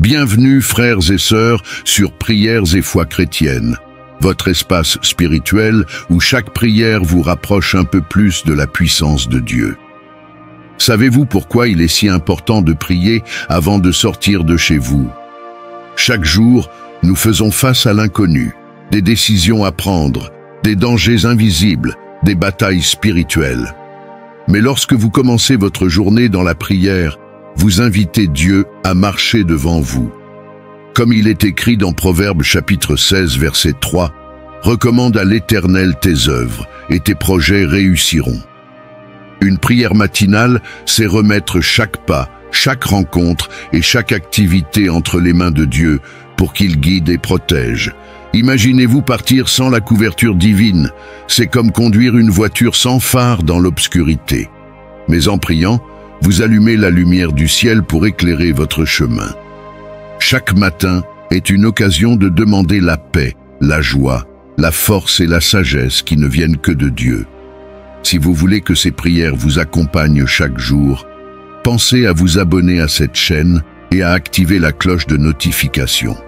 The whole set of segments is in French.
Bienvenue frères et sœurs sur Prières et Foi chrétienne, votre espace spirituel où chaque prière vous rapproche un peu plus de la puissance de Dieu. Savez-vous pourquoi il est si important de prier avant de sortir de chez vous? Chaque jour, nous faisons face à l'inconnu, des décisions à prendre, des dangers invisibles, des batailles spirituelles. Mais lorsque vous commencez votre journée dans la prière, vous invitez Dieu à marcher devant vous. Comme il est écrit dans Proverbes chapitre 16, verset 3, « Recommande à l'Éternel tes œuvres, et tes projets réussiront. » Une prière matinale, c'est remettre chaque pas, chaque rencontre et chaque activité entre les mains de Dieu pour qu'il guide et protège. Imaginez-vous partir sans la couverture divine. C'est comme conduire une voiture sans phare dans l'obscurité. Mais en priant, vous allumez la lumière du ciel pour éclairer votre chemin. Chaque matin est une occasion de demander la paix, la joie, la force et la sagesse qui ne viennent que de Dieu. Si vous voulez que ces prières vous accompagnent chaque jour, pensez à vous abonner à cette chaîne et à activer la cloche de notification.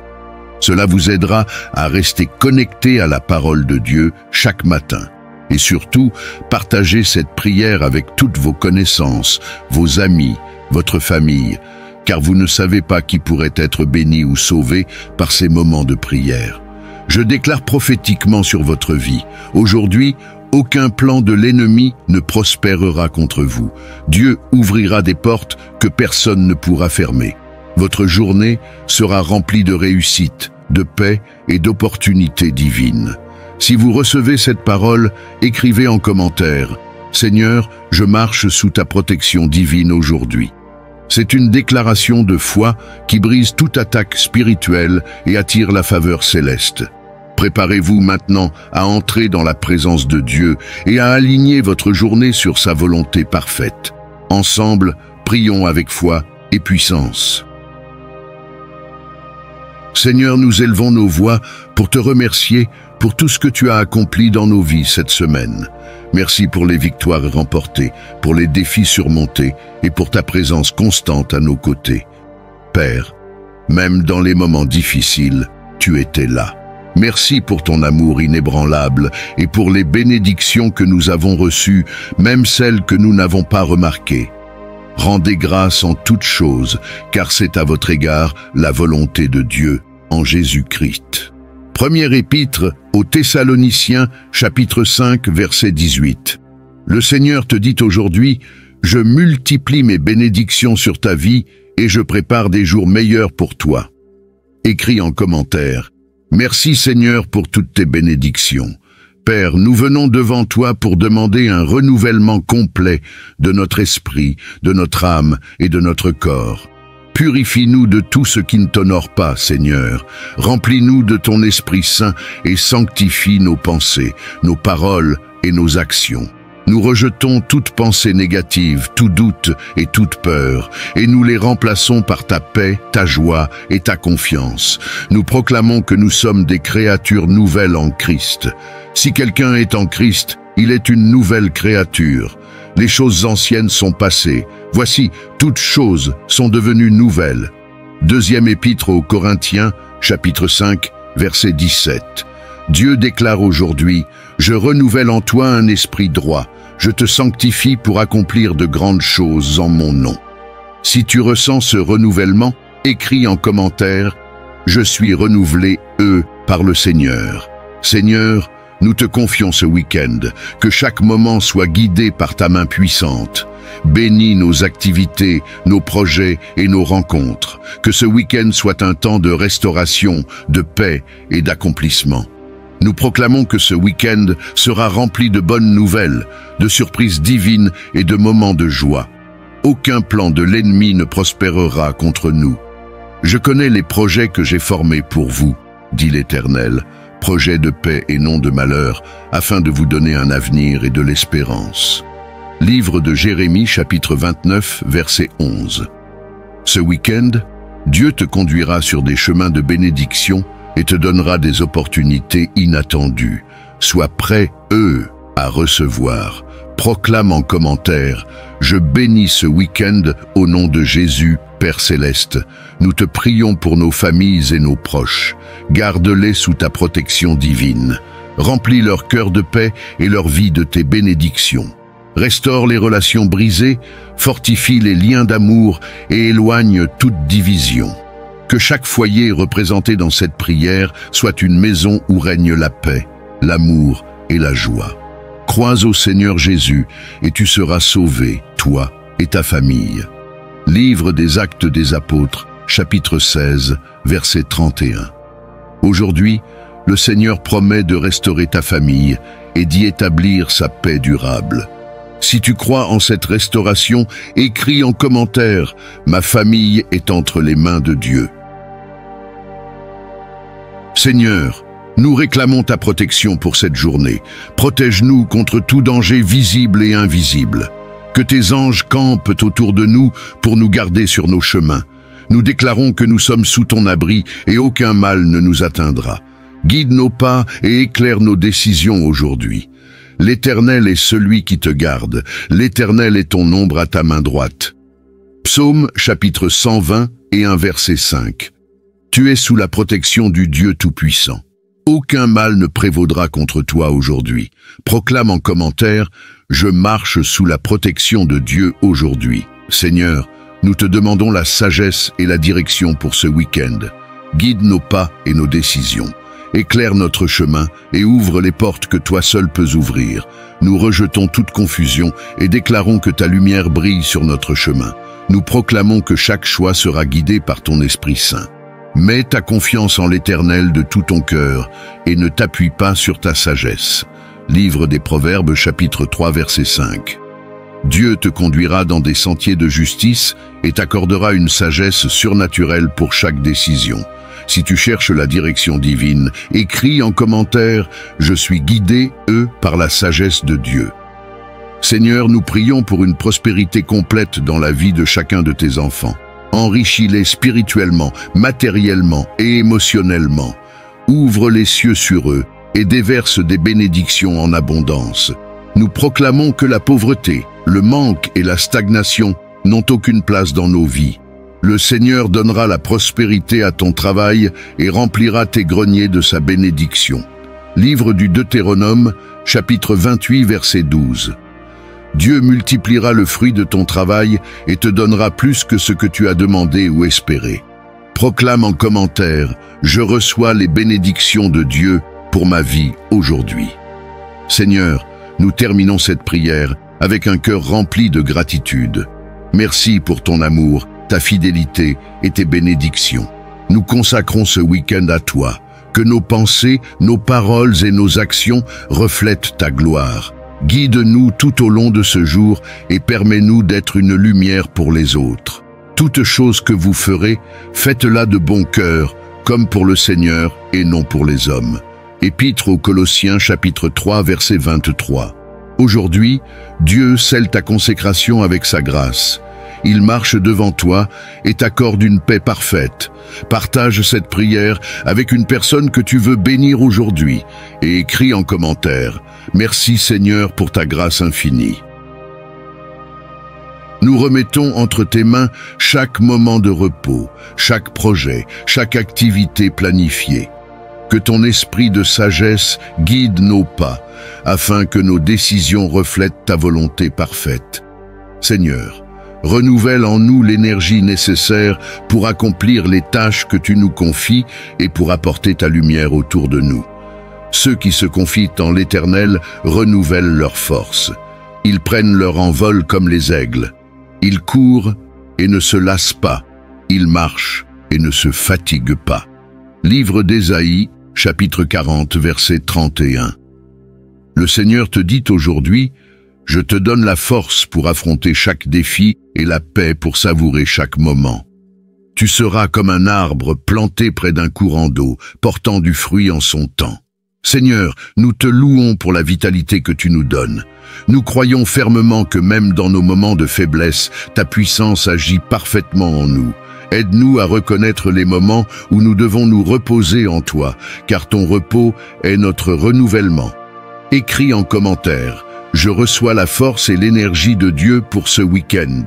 Cela vous aidera à rester connecté à la parole de Dieu chaque matin. Et surtout, partagez cette prière avec toutes vos connaissances, vos amis, votre famille, car vous ne savez pas qui pourrait être béni ou sauvé par ces moments de prière. Je déclare prophétiquement sur votre vie, aujourd'hui, aucun plan de l'ennemi ne prospérera contre vous. Dieu ouvrira des portes que personne ne pourra fermer. Votre journée sera remplie de réussite, de paix et d'opportunités divines. Si vous recevez cette parole, écrivez en commentaire « Seigneur, je marche sous ta protection divine aujourd'hui ». C'est une déclaration de foi qui brise toute attaque spirituelle et attire la faveur céleste. Préparez-vous maintenant à entrer dans la présence de Dieu et à aligner votre journée sur sa volonté parfaite. Ensemble, prions avec foi et puissance. Seigneur, nous élevons nos voix pour te remercier pour tout ce que tu as accompli dans nos vies cette semaine. Merci pour les victoires remportées, pour les défis surmontés et pour ta présence constante à nos côtés. Père, même dans les moments difficiles, tu étais là. Merci pour ton amour inébranlable et pour les bénédictions que nous avons reçues, même celles que nous n'avons pas remarquées. Rendez grâce en toutes choses, car c'est à votre égard la volonté de Dieu en Jésus-Christ. Première épître aux Thessaloniciens, chapitre 5, verset 18. Le Seigneur te dit aujourd'hui, « Je multiplie mes bénédictions sur ta vie et je prépare des jours meilleurs pour toi. » Écris en commentaire, « Merci Seigneur pour toutes tes bénédictions. » Père, nous venons devant toi pour demander un renouvellement complet de notre esprit, de notre âme et de notre corps. Purifie-nous de tout ce qui ne t'honore pas, Seigneur. Remplis-nous de ton Esprit Saint et sanctifie nos pensées, nos paroles et nos actions. Nous rejetons toute pensée négative, tout doute et toute peur, et nous les remplaçons par ta paix, ta joie et ta confiance. Nous proclamons que nous sommes des créatures nouvelles en Christ. Si quelqu'un est en Christ, il est une nouvelle créature. Les choses anciennes sont passées. Voici, toutes choses sont devenues nouvelles. Deuxième épître aux Corinthiens, chapitre 5, verset 17. Dieu déclare aujourd'hui, « Je renouvelle en toi un esprit droit. Je te sanctifie pour accomplir de grandes choses en mon nom. » Si tu ressens ce renouvellement, écris en commentaire, « Je suis renouvelé, par le Seigneur. » Seigneur, nous te confions ce week-end, que chaque moment soit guidé par ta main puissante. Bénis nos activités, nos projets et nos rencontres. Que ce week-end soit un temps de restauration, de paix et d'accomplissement. Nous proclamons que ce week-end sera rempli de bonnes nouvelles, de surprises divines et de moments de joie. Aucun plan de l'ennemi ne prospérera contre nous. Je connais les projets que j'ai formés pour vous, dit l'Éternel, projets de paix et non de malheur, afin de vous donner un avenir et de l'espérance. Livre de Jérémie, chapitre 29, verset 11. Ce week-end, Dieu te conduira sur des chemins de bénédiction et te donnera des opportunités inattendues. Sois prêt, à recevoir. Proclame en commentaire « Je bénis ce week-end au nom de Jésus, Père céleste, nous te prions pour nos familles et nos proches. Garde-les sous ta protection divine. Remplis leur cœur de paix et leur vie de tes bénédictions. Restaure les relations brisées, fortifie les liens d'amour et éloigne toute division. Que chaque foyer représenté dans cette prière soit une maison où règne la paix, l'amour et la joie. Crois au Seigneur Jésus et tu seras sauvé, toi et ta famille. Livre des Actes des Apôtres, chapitre 16, verset 31. Aujourd'hui, le Seigneur promet de restaurer ta famille et d'y établir sa paix durable. Si tu crois en cette restauration, écris en commentaire « Ma famille est entre les mains de Dieu ». Seigneur, nous réclamons ta protection pour cette journée. Protège-nous contre tout danger visible et invisible. Que tes anges campent autour de nous pour nous garder sur nos chemins. Nous déclarons que nous sommes sous ton abri et aucun mal ne nous atteindra. Guide nos pas et éclaire nos décisions aujourd'hui. L'Éternel est celui qui te garde. L'Éternel est ton ombre à ta main droite. Psaume chapitre 120 et 1 verset 5. Tu es sous la protection du Dieu Tout-Puissant. Aucun mal ne prévaudra contre toi aujourd'hui. Proclame en commentaire « Je marche sous la protection de Dieu aujourd'hui ». Seigneur, nous te demandons la sagesse et la direction pour ce week-end. Guide nos pas et nos décisions. Éclaire notre chemin et ouvre les portes que toi seul peux ouvrir. Nous rejetons toute confusion et déclarons que ta lumière brille sur notre chemin. Nous proclamons que chaque choix sera guidé par ton Esprit Saint. Mets ta confiance en l'Éternel de tout ton cœur et ne t'appuie pas sur ta sagesse. Livre des Proverbes, chapitre 3, verset 5. Dieu te conduira dans des sentiers de justice et t'accordera une sagesse surnaturelle pour chaque décision. Si tu cherches la direction divine, écris en commentaire « Je suis guidé, par la sagesse de Dieu ». Seigneur, nous prions pour une prospérité complète dans la vie de chacun de tes enfants. Enrichis-les spirituellement, matériellement et émotionnellement. Ouvre les cieux sur eux et déverse des bénédictions en abondance. Nous proclamons que la pauvreté, le manque et la stagnation n'ont aucune place dans nos vies. Le Seigneur donnera la prospérité à ton travail et remplira tes greniers de sa bénédiction. Livre du Deutéronome, chapitre 28, verset 12. Dieu multipliera le fruit de ton travail et te donnera plus que ce que tu as demandé ou espéré. Proclame en commentaire « Je reçois les bénédictions de Dieu pour ma vie aujourd'hui ». Seigneur, nous terminons cette prière avec un cœur rempli de gratitude. Merci pour ton amour, ta fidélité et tes bénédictions. Nous consacrons ce week-end à toi. Que nos pensées, nos paroles et nos actions reflètent ta gloire. Guide-nous tout au long de ce jour et permets-nous d'être une lumière pour les autres. Toute chose que vous ferez, faites-la de bon cœur, comme pour le Seigneur et non pour les hommes. Épître aux Colossiens, chapitre 3, verset 23. Aujourd'hui, Dieu scelle ta consécration avec sa grâce. Il marche devant toi et t'accorde une paix parfaite. Partage cette prière avec une personne que tu veux bénir aujourd'hui et écris en commentaire « Merci Seigneur pour ta grâce infinie ». Nous remettons entre tes mains chaque moment de repos, chaque projet, chaque activité planifiée. Que ton esprit de sagesse guide nos pas, afin que nos décisions reflètent ta volonté parfaite. Seigneur, renouvelle en nous l'énergie nécessaire pour accomplir les tâches que tu nous confies et pour apporter ta lumière autour de nous. Ceux qui se confient en l'Éternel renouvellent leur force. Ils prennent leur envol comme les aigles. Ils courent et ne se lassent pas. Ils marchent et ne se fatiguent pas. Livre d'Ésaïe, chapitre 40, verset 31. Le Seigneur te dit aujourd'hui « Je te donne la force pour affronter chaque défi et la paix pour savourer chaque moment. Tu seras comme un arbre planté près d'un courant d'eau, portant du fruit en son temps. Seigneur, nous te louons pour la vitalité que tu nous donnes. Nous croyons fermement que même dans nos moments de faiblesse, ta puissance agit parfaitement en nous. Aide-nous à reconnaître les moments où nous devons nous reposer en toi, car ton repos est notre renouvellement. Écris en commentaire « Je reçois la force et l'énergie de Dieu pour ce week-end ».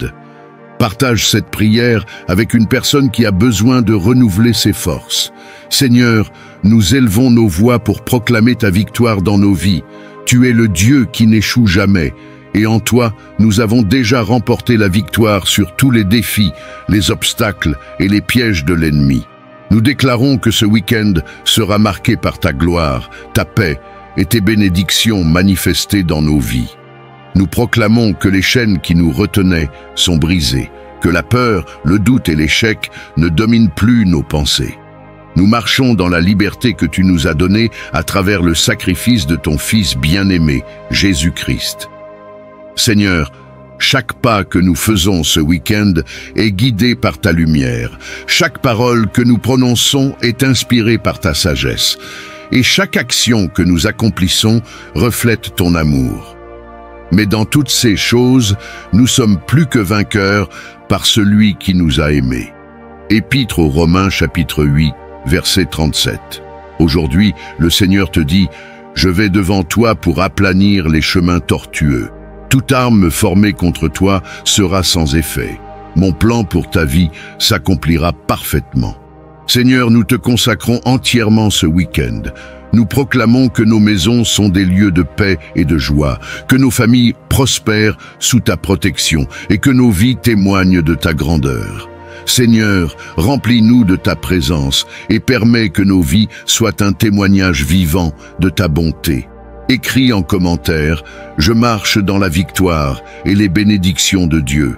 Partage cette prière avec une personne qui a besoin de renouveler ses forces. Seigneur, nous élevons nos voix pour proclamer ta victoire dans nos vies. Tu es le Dieu qui n'échoue jamais. Et en toi, nous avons déjà remporté la victoire sur tous les défis, les obstacles et les pièges de l'ennemi. Nous déclarons que ce week-end sera marqué par ta gloire, ta paix et tes bénédictions manifestées dans nos vies. Nous proclamons que les chaînes qui nous retenaient sont brisées, que la peur, le doute et l'échec ne dominent plus nos pensées. Nous marchons dans la liberté que tu nous as donnée à travers le sacrifice de ton Fils bien-aimé, Jésus-Christ. Seigneur, chaque pas que nous faisons ce week-end est guidé par ta lumière. Chaque parole que nous prononçons est inspirée par ta sagesse. Et chaque action que nous accomplissons reflète ton amour. Mais dans toutes ces choses, nous sommes plus que vainqueurs par celui qui nous a aimés. Épître aux Romains chapitre 8, verset 37. Aujourd'hui, le Seigneur te dit « Je vais devant toi pour aplanir les chemins tortueux. Toute arme formée contre toi sera sans effet. Mon plan pour ta vie s'accomplira parfaitement. » Seigneur, nous te consacrons entièrement ce week-end. Nous proclamons que nos maisons sont des lieux de paix et de joie, que nos familles prospèrent sous ta protection et que nos vies témoignent de ta grandeur. Seigneur, remplis-nous de ta présence et permets que nos vies soient un témoignage vivant de ta bonté. Écris en commentaire « Je marche dans la victoire et les bénédictions de Dieu ».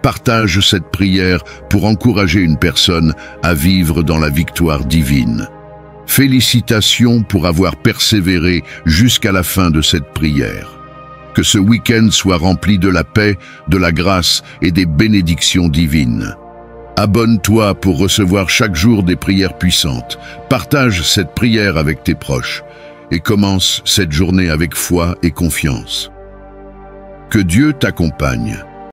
Partage cette prière pour encourager une personne à vivre dans la victoire divine. Félicitations pour avoir persévéré jusqu'à la fin de cette prière. Que ce week-end soit rempli de la paix, de la grâce et des bénédictions divines. Abonne-toi pour recevoir chaque jour des prières puissantes. Partage cette prière avec tes proches et commence cette journée avec foi et confiance. Que Dieu t'accompagne.